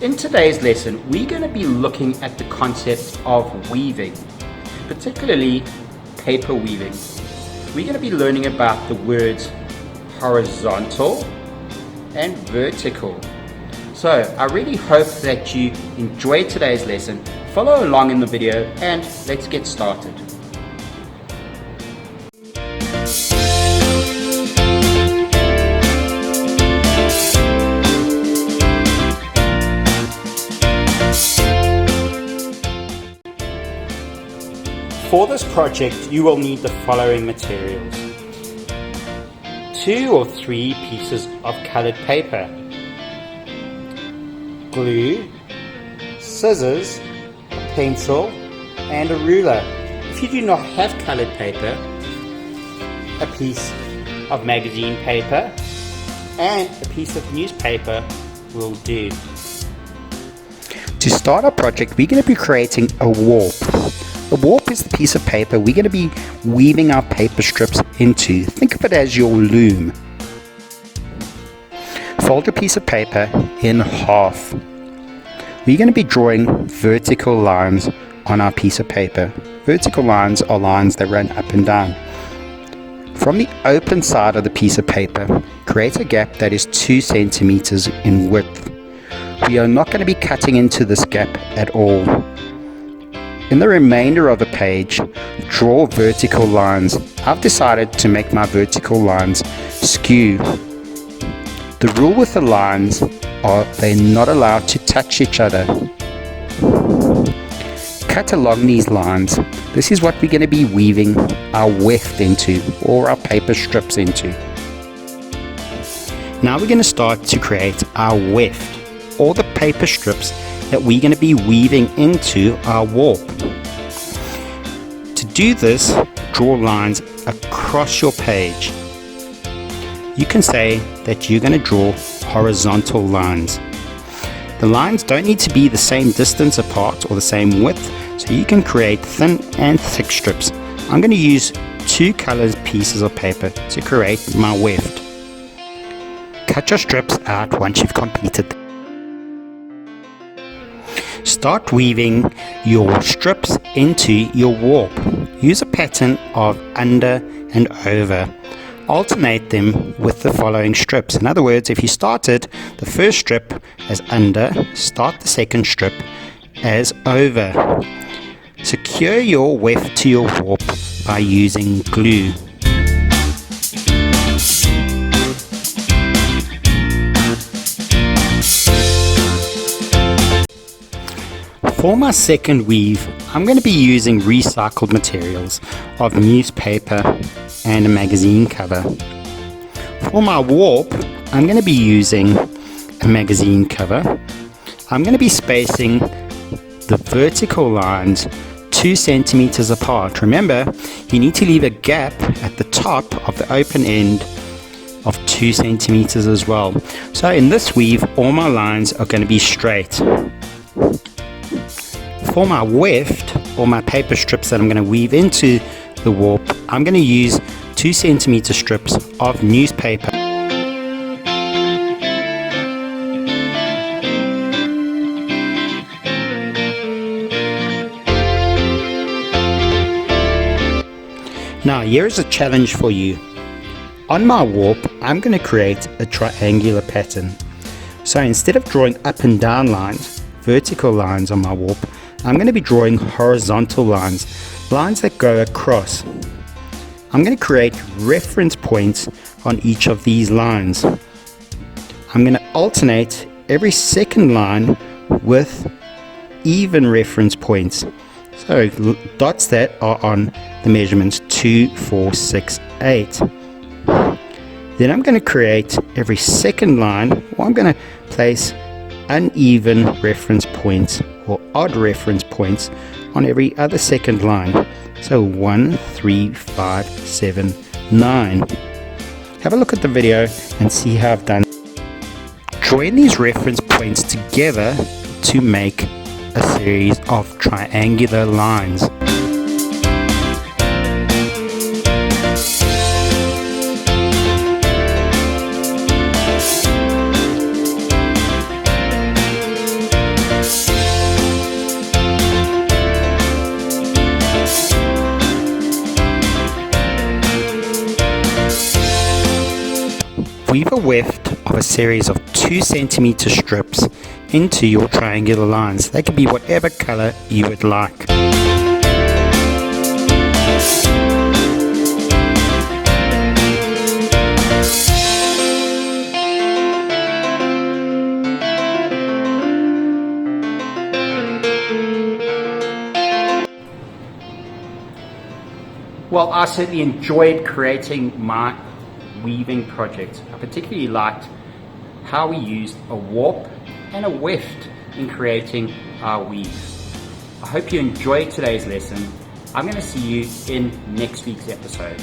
In today's lesson, we're going to be looking at the concept of weaving, particularly paper weaving. We're going to be learning about the words horizontal and vertical. So I really hope that you enjoyed today's lesson. Follow along in the video and let's get started. For this project, you will need the following materials: 2 or 3 pieces of colored paper, glue, scissors, a pencil, and a ruler. If you do not have colored paper, a piece of magazine paper and a piece of newspaper will do. To start our project, we're going to be creating a warp. A warp is the piece of paper we're going to be weaving our paper strips into. Think of it as your loom. Fold a piece of paper in half. We're going to be drawing vertical lines on our piece of paper. Vertical lines are lines that run up and down. From the open side of the piece of paper, create a gap that is 2 centimeters in width. We are not going to be cutting into this gap at all. In the remainder of the page, draw vertical lines. I've decided to make my vertical lines skew. The rule with the lines are they're not allowed to touch each other. Cut along these lines. This is what we're going to be weaving our weft into, or our paper strips into. Now we're going to start to create our weft, or the paper strips that we're going to be weaving into our warp. To do this, draw lines across your page. You can say that you're going to draw horizontal lines. The lines don't need to be the same distance apart or the same width, so you can create thin and thick strips. I'm going to use 2 colored pieces of paper to create my weft. Cut your strips out once you've completed them. Start weaving your strips into your warp. Use a pattern of under and over. Alternate them with the following strips. In other words, if you started the first strip as under, start the second strip as over. Secure your weft to your warp by using glue. For my second weave, I'm going to be using recycled materials of newspaper and a magazine cover. For my warp, I'm going to be using a magazine cover. I'm going to be spacing the vertical lines 2 centimeters apart. Remember, you need to leave a gap at the top of the open end of 2 centimeters as well. So in this weave, all my lines are going to be straight. For my weft, or my paper strips that I'm going to weave into the warp, I'm going to use 2 centimeter strips of newspaper. Now here is a challenge for you. On my warp, I'm going to create a triangular pattern. So instead of drawing up and down lines, vertical lines on my warp, I'm going to be drawing horizontal lines, lines that go across. I'm going to create reference points on each of these lines. I'm going to alternate every second line with even reference points. So dots that are on the measurements 2, 4, 6, 8. Then I'm going to create every second line, or I'm going to place uneven reference points or odd reference points on every other second line. So 1, 3, 5, 7, 9. Have a look at the video and see how I've done. Join these reference points together to make a series of triangular lines. a weft of a series of 2 centimeter strips into your triangular lines. They can be whatever color you would like. Well, I certainly enjoyed creating my weaving project. I particularly liked how we used a warp and a weft in creating our weave. I hope you enjoyed today's lesson. I'm going to see you in next week's episode.